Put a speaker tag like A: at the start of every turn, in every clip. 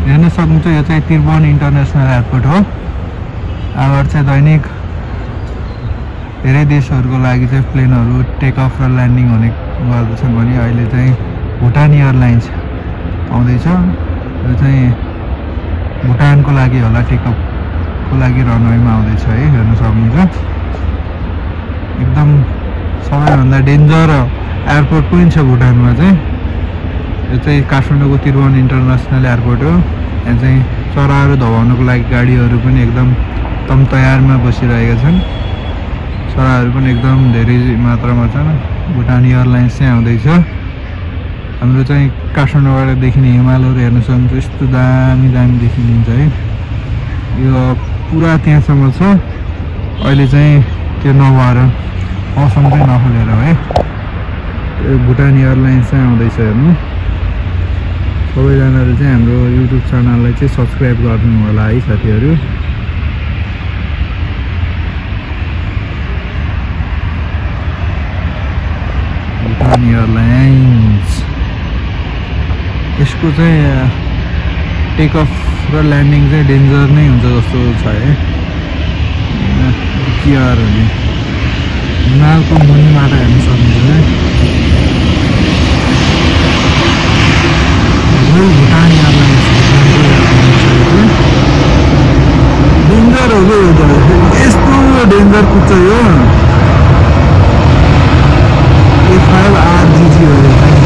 A: हेर्न सक्नुहुन्छ यो चाहिँ त्रिभुवन इन्टरनेसनल एयरपोर्ट हो। यहाँबाट चाहिँ दैनिक धेरै देशहरूको लागि चाहिँ प्लेनहरू टेक अफ र ल्यान्डिङ हुने गर्दछन् भने अहिले चाहिँ भुटान एयरलाइन्स आउँदैछ। यो चाहिँ भुटानको लागि होला, टेकअपको लागि रनवेमा आउँदैछ है, हेर्न सक्नुहुन्छ। एकदम सबैभन्दा डेन्जर एयरपोर्ट पनि छ भुटानमा चाहिँ। यो चाहिँ काठमाडौँको त्रिभुवन इन्टरनेसनल एयरपोर्ट हो। यहाँ चाहिँ चराहरू धपाउनको लागि गाडीहरू पनि एकदम तयारमा बसिरहेका छन्। चराहरू पनि एकदम धेरै मात्रामा छन्। भुटान एयरलाइन्स चाहिँ आउँदैछ। हाम्रो चाहिँ काठमाडौँबाट देखिने हिमालहरू हेर्न सक्नुहुन्छ, यस्तो दामी देखिन्छ है। यो पुरा त्यहाँसम्म छ। अहिले चाहिँ त्यो नभएर मौसम चाहिँ नखोलेर है भुटान एयरलाइन्स चाहिँ आउँदैछ। हेर्नु, सबैजनाले चाहिँ हाम्रो युट्युब च्यानललाई चाहिँ सब्सक्राइब गरिदिनु होला है साथीहरू। भुटान एयरलाइन्स यसको चाहिँ टेक अफ र ल्यान्डिङ चाहिँ डेन्जर नै हुन्छ जस्तो छ है। कियारहरूले हिमालको मुनिबाट हेर्न सक्नुहुन्छ है। भुटान एयरलाइन्स डेन्जर हो कि यस्तो डेन्जर कुद्छ यो। A5RGG हो यो चाहिँ।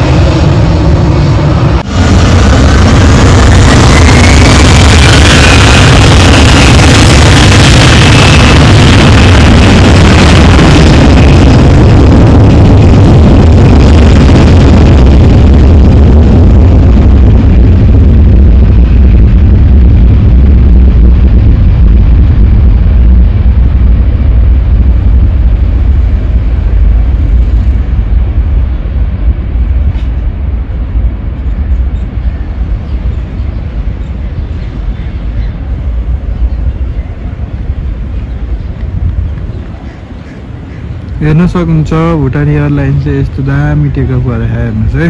A: हेर्न सक्नुहुन्छ भुटान एयरलाइन्स चाहिँ यस्तो दामी टेकअप गरेर हेर्नुहोस् है।